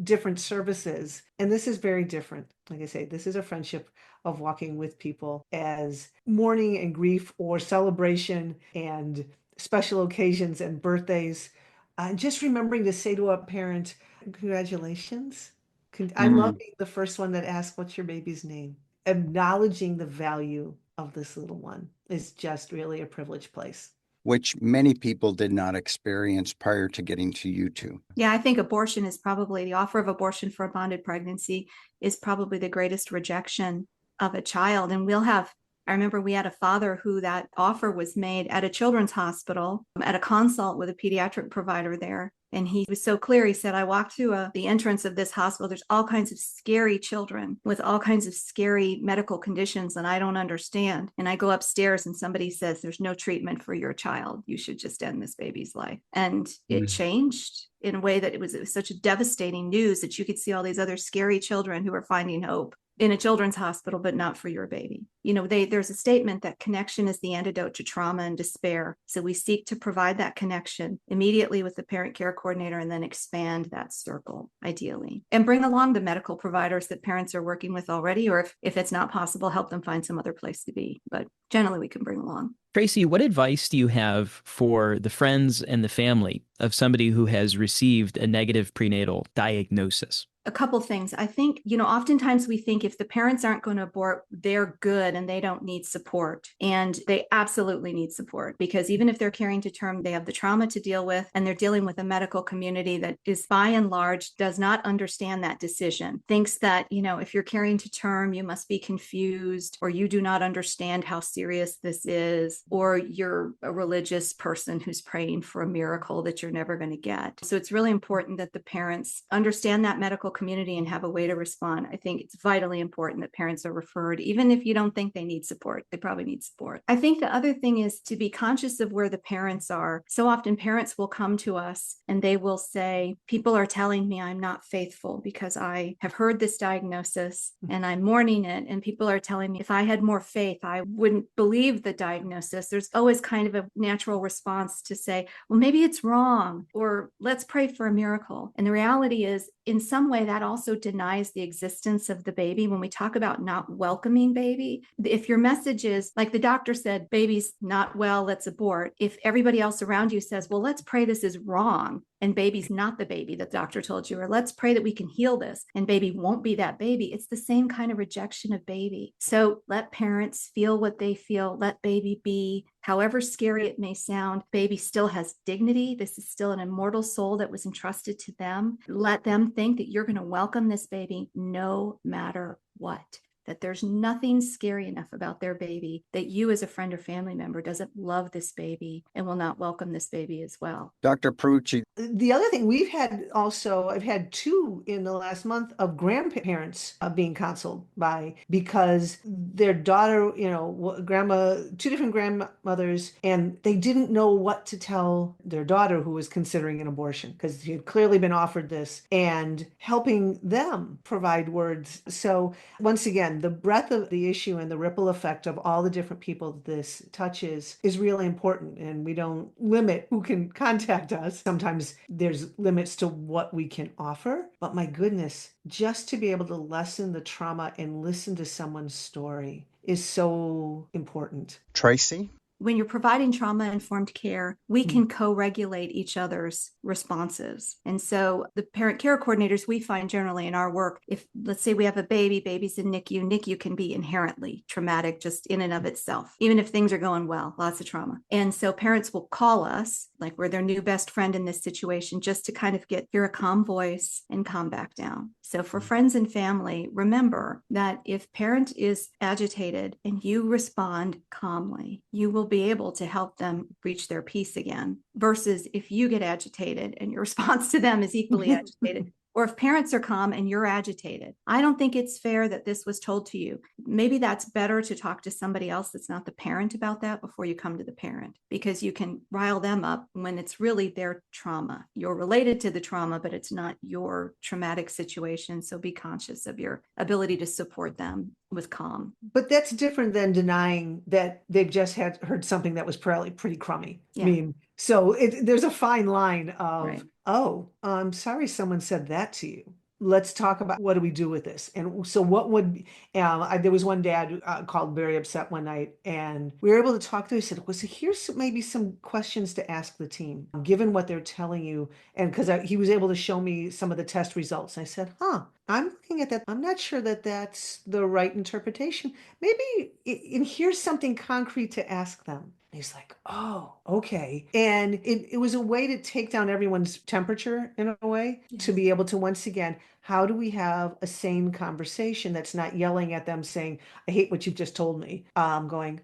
different services. And this is very different. Like I say, this is a friendship of walking with people as mourning and grief or celebration and special occasions and birthdays. Just remembering to say to a parent, congratulations. I love Mm. being the first one that asks, what's your baby's name? Acknowledging the value of this little one is just really a privileged place. Which many people did not experience prior to getting to you two. Yeah, I think abortion is probably the offer of abortion for a bonded pregnancy is probably the greatest rejection of a child. And I remember we had a father who that offer was made at a children's hospital at a consult with a pediatric provider there. And he was so clear. He said, I walked through the entrance of this hospital. There's all kinds of scary children with all kinds of scary medical conditions that I don't understand. And I go upstairs and somebody says, there's no treatment for your child. You should just end this baby's life. And it changed in a way that it was such a devastating news that you could see all these other scary children who are finding hope in a children's hospital, but not for your baby. You know, there's a statement that connection is the antidote to trauma and despair. So we seek to provide that connection immediately with the parent care coordinator and then expand that circle, ideally, and bring along the medical providers that parents are working with already, or if it's not possible, help them find some other place to be. But generally, we can bring along. Tracy, what advice do you have for the friends and the family of somebody who has received a negative prenatal diagnosis? A couple things. I think, oftentimes we think if the parents aren't going to abort, they're good and they don't need support. And they absolutely need support because even if they're carrying to term, they have the trauma to deal with and they're dealing with a medical community that is by and large does not understand that decision, thinks that, if you're carrying to term, you must be confused or you do not understand how serious this is, or you're a religious person who's praying for a miracle that you're never going to get. So it's really important that the parents understand that medical community and have a way to respond. I think it's vitally important that parents are referred, even if you don't think they need support, they probably need support. I think the other thing is to be conscious of where the parents are. So often parents will come to us and they will say, people are telling me I'm not faithful because I have heard this diagnosis and I'm mourning it. And people are telling me if I had more faith, I wouldn't believe the diagnosis. There's always kind of a natural response to say, well, maybe it's wrong, or let's pray for a miracle. And the reality is, in some way, that also denies the existence of the baby. When we talk about not welcoming baby, if your message is like the doctor said, baby's not well, let's abort. If everybody else around you says, well, let's pray this is wrong and baby's not the baby that the doctor told you, or let's pray that we can heal this and baby won't be that baby, it's the same kind of rejection of baby. So let parents feel what they feel, let baby be. However scary it may sound, baby still has dignity. This is still an immortal soul that was entrusted to them. Let them think that you're going to welcome this baby no matter what, that there's nothing scary enough about their baby that you as a friend or family member doesn't love this baby and will not welcome this baby as well. Dr. Pieruci. The other thing I've had two in the last month of grandparents being counseled by because their daughter, two different grandmothers, and they didn't know what to tell their daughter who was considering an abortion because she had clearly been offered this, and helping them provide words. So once again, again, the breadth of the issue and the ripple effect of all the different people this touches is really important. And we don't limit who can contact us. Sometimes there's limits to what we can offer. But my goodness, just to be able to lessen the trauma and listen to someone's story is so important. Tracy? When you're providing trauma-informed care, we can co-regulate each other's responses. And so the parent care coordinators we find generally in our work, if let's say we have a baby's in NICU, NICU can be inherently traumatic just in and of itself, even if things are going well, lots of trauma. And so parents will call us, like we're their new best friend in this situation, just to kind of hear a calm voice and calm back down. So for friends and family, remember that if parent is agitated and you respond calmly, you will be able to help them reach their peace again, versus if you get agitated and your response to them is equally agitated. Or if parents are calm and you're agitated. I don't think it's fair that this was told to you. Maybe that's better to talk to somebody else that's not the parent about that before you come to the parent, because you can rile them up when it's really their trauma. You're related to the trauma, but it's not your traumatic situation. So be conscious of your ability to support them with calm. But that's different than denying that they've just heard something that was probably pretty crummy. Yeah. I mean, so there's a fine line of, Right. oh, I'm sorry someone said that to you. Let's talk about what do we do with this? And so what would, there was one dad called very upset one night, and we were able to talk to him. He said, well, so here's maybe some questions to ask the team, given what they're telling you. And because he was able to show me some of the test results. And I said, I'm looking at that. I'm not sure that that's the right interpretation. Maybe, and here's something concrete to ask them. He's like, oh, okay. And it was a way to take down everyone's temperature in a way, to be able to, once again, how do we have a sane conversation that's not yelling at them saying, I hate what you've just told me. Going,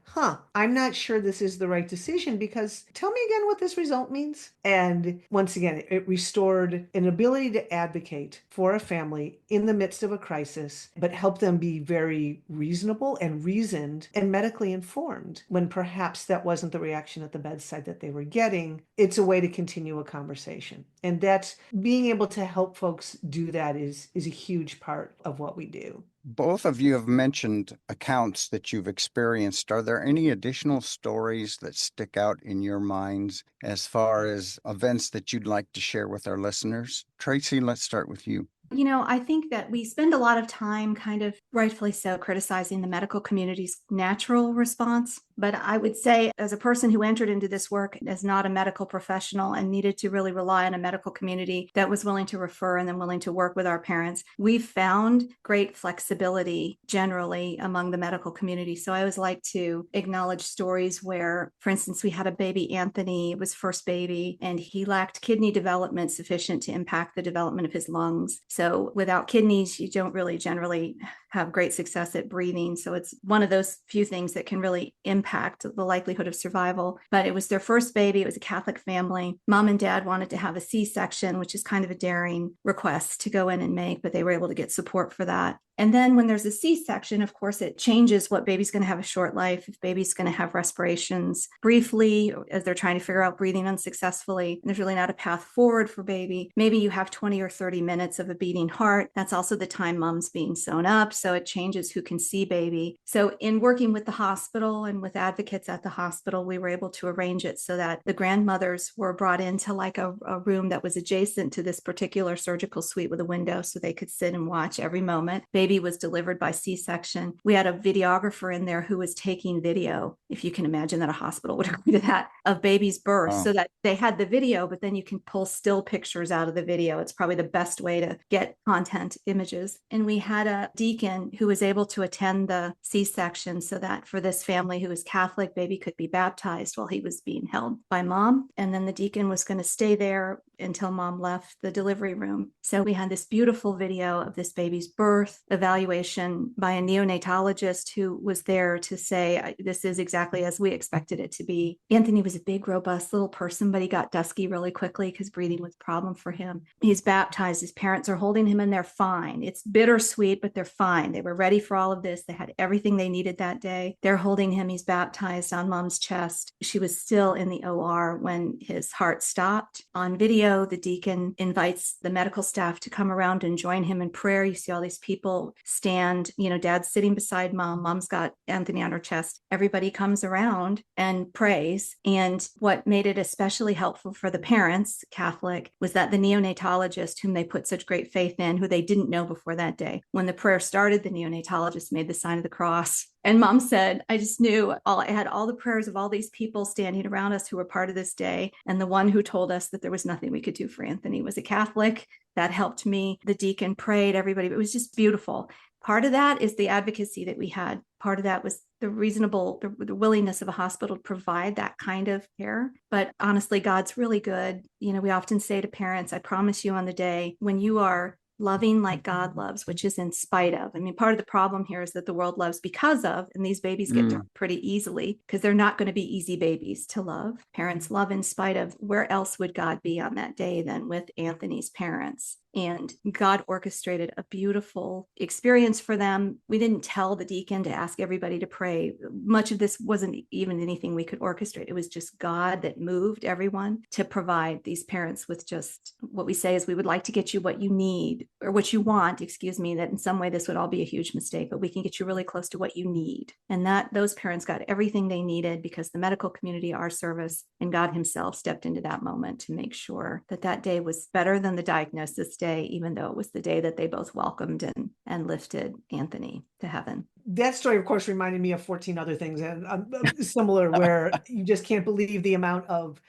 I'm not sure this is the right decision, because tell me again what this result means. And once again, it restored an ability to advocate for a family in the midst of a crisis, but help them be very reasonable and reasoned and medically informed when perhaps that wasn't the reaction at the bedside that they were getting. It's a way to continue a conversation. And that's being able to help folks do that is a huge part of what we do. Both of you have mentioned accounts that you've experienced. Are there any additional stories that stick out in your minds as far as events that you'd like to share with our listeners? Tracy, let's start with you. You know, I think that we spend a lot of time, kind of rightfully so, criticizing the medical community's natural response. But I would say, as a person who entered into this work as not a medical professional and needed to really rely on a medical community that was willing to refer and then willing to work with our parents, we've found great flexibility generally among the medical community. So I always like to acknowledge stories where, for instance, we had a baby, Anthony, it was first baby, and he lacked kidney development sufficient to impact the development of his lungs. So without kidneys, you don't really generally have great success at breathing. So it's one of those few things that can really impact the likelihood of survival. But it was their first baby. It was a Catholic family. Mom and dad wanted to have a C-section, which is kind of a daring request to go in and make, but they were able to get support for that. And then when there's a C-section, of course, it changes what baby's going to have a short life. If baby's going to have respirations briefly, as they're trying to figure out breathing unsuccessfully, and there's really not a path forward for baby. Maybe you have 20 or 30 minutes of a beating heart. That's also the time mom's being sewn up. So it changes who can see baby. So in working with the hospital and with advocates at the hospital, we were able to arrange it so that the grandmothers were brought into like a room that was adjacent to this particular surgical suite with a window, so they could sit and watch every moment. Baby was delivered by C-section. We had a videographer in there who was taking video, if you can imagine that a hospital would agree to that, of baby's birth, so that they had the video, but then you can pull still pictures out of the video. It's probably the best way to get content images. And we had a deacon who was able to attend the C-section so that for this family who was Catholic, baby could be baptized while he was being held by mom. And then the deacon was going to stay there until mom left the delivery room. So we had this beautiful video of this baby's birth, evaluation by a neonatologist who was there to say, this is exactly as we expected it to be. Anthony was a big, robust little person, but he got dusky really quickly because breathing was a problem for him. He's baptized. His parents are holding him and they're fine. It's bittersweet, but they're fine. They were ready for all of this. They had everything they needed that day. They're holding him. He's baptized on mom's chest. She was still in the OR when his heart stopped. On video, NEO, the deacon invites the medical staff to come around and join him in prayer. You see all these people stand, dad's sitting beside mom. Mom's got Anthony on her chest. Everybody comes around and prays. And what made it especially helpful for the parents, Catholic, was that the neonatologist, whom they put such great faith in, who they didn't know before that day, when the prayer started, the neonatologist made the sign of the cross. And mom said, I just knew I had all the prayers of all these people standing around us who were part of this day. And the one who told us that there was nothing we could do for Anthony was a Catholic. That helped me. The deacon prayed, everybody. It was just beautiful. Part of that is the advocacy that we had. Part of that was the willingness of a hospital to provide that kind of care. But honestly, God's really good. We often say to parents, I promise you on the day when you are loving like God loves, which is in spite of. I mean, part of the problem here is that the world loves because of, and these babies get to pretty easily because they're not going to be easy babies to love. Parents love in spite of. Where else would God be on that day than with Anthony's parents? And God orchestrated a beautiful experience for them. We didn't tell the deacon to ask everybody to pray. Much of this wasn't even anything we could orchestrate. It was just God that moved everyone to provide these parents with just what we say is we would like to get you what you need or what you want, that in some way this would all be a huge mistake, but we can get you really close to what you need. And that those parents got everything they needed because the medical community, our service, and God himself stepped into that moment to make sure that that day was better than the diagnosis day, even though it was the day that they both welcomed and lifted Anthony to heaven. That story, of course, reminded me of 14 other things and similar, where you just can't believe the amount of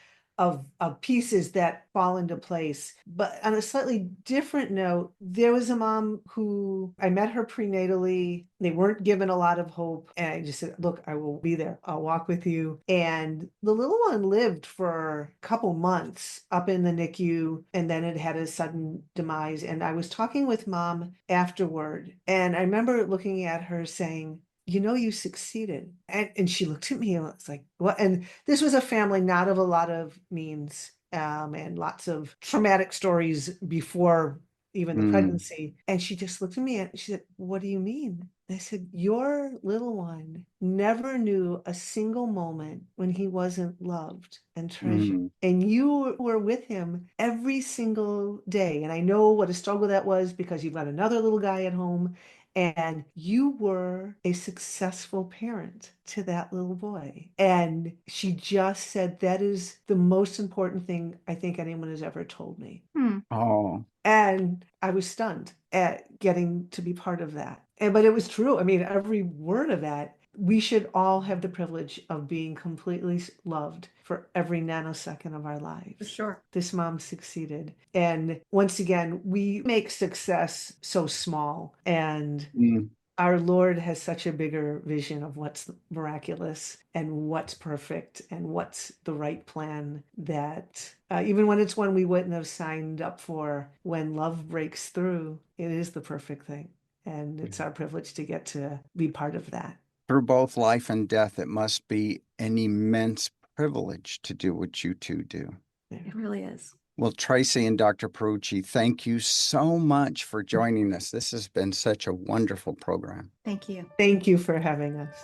pieces that fall into place. But on a slightly different note, there was a mom who I met her prenatally. They weren't given a lot of hope. And I just said, look, I will be there. I'll walk with you. And the little one lived for a couple months up in the NICU, and then it had a sudden demise. And I was talking with mom afterward, and I remember looking at her saying, you succeeded. And she looked at me and was like, what? And this was a family not of a lot of means, and lots of traumatic stories before even the pregnancy. And she just looked at me and she said, what do you mean? And I said, your little one never knew a single moment when he wasn't loved and treasured. And you were with him every single day. And I know what a struggle that was because you've got another little guy at home. And you were a successful parent to that little boy. And she just said, that is the most important thing I think anyone has ever told me. Oh. And I was stunned at getting to be part of that. But it was true. I mean, every word of that. We should all have the privilege of being completely loved for every nanosecond of our lives. For sure. This mom succeeded. And once again, we make success so small. And our Lord has such a bigger vision of what's miraculous and what's perfect and what's the right plan that even when it's one we wouldn't have signed up for, when love breaks through, it is the perfect thing. And it's our privilege to get to be part of that. Through both life and death, it must be an immense privilege to do what you two do. It really is. Well, Tracy and Dr. Pieruci, thank you so much for joining us. This has been such a wonderful program. Thank you. Thank you for having us.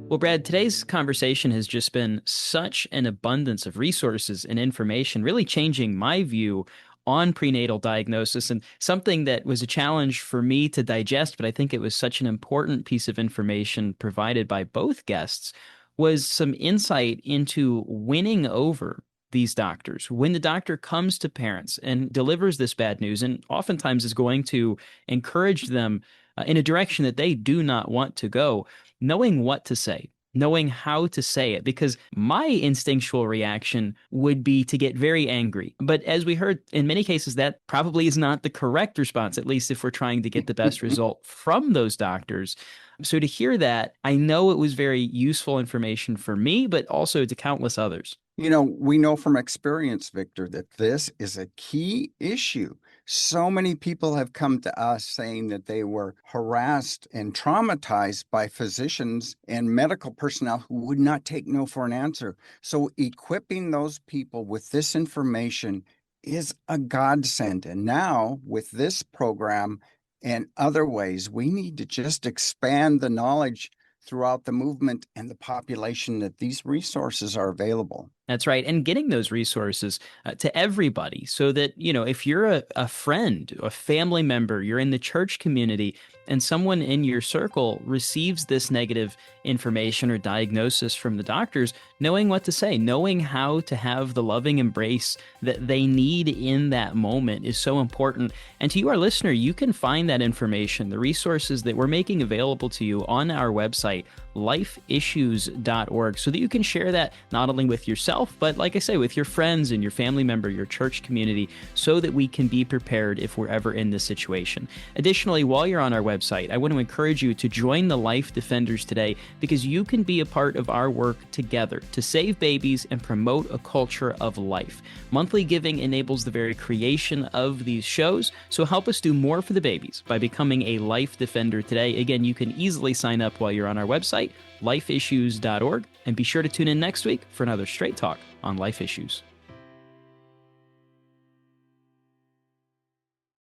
Well, Brad, today's conversation has just been such an abundance of resources and information, really changing my view on prenatal diagnosis, and something that was a challenge for me to digest, but I think it was such an important piece of information provided by both guests, was some insight into winning over these doctors. When the doctor comes to parents and delivers this bad news, and oftentimes is going to encourage them in a direction that they do not want to go, knowing what to say, knowing how to say it, because my instinctual reaction would be to get very angry. But as we heard, in many cases, that probably is not the correct response, at least if we're trying to get the best result from those doctors. So to hear that, I know it was very useful information for me, but also to countless others. We know from experience, Victor, that this is a key issue. So many people have come to us saying that they were harassed and traumatized by physicians and medical personnel who would not take no for an answer. So equipping those people with this information is a godsend. And now with this program, and other ways, we need to just expand the knowledge throughout the movement and the population that these resources are available. That's right. And getting those resources to everybody so that, if you're a friend, a family member, you're in the church community, and someone in your circle receives this negative information or diagnosis from the doctors, knowing what to say, knowing how to have the loving embrace that they need in that moment is so important. And to you, our listener, you can find that information, the resources that we're making available to you on our website, lifeissues.org, so that you can share that not only with yourself, but like I say, with your friends and your family member, your church community, so that we can be prepared if we're ever in this situation. Additionally, while you're on our website, I want to encourage you to join the Life Defenders today, because you can be a part of our work together to save babies and promote a culture of life. Monthly giving enables the very creation of these shows, so help us do more for the babies by becoming a Life Defender today. Again, you can easily sign up while you're on our website, lifeissues.org, and be sure to tune in next week for another Straight Talk on Life Issues.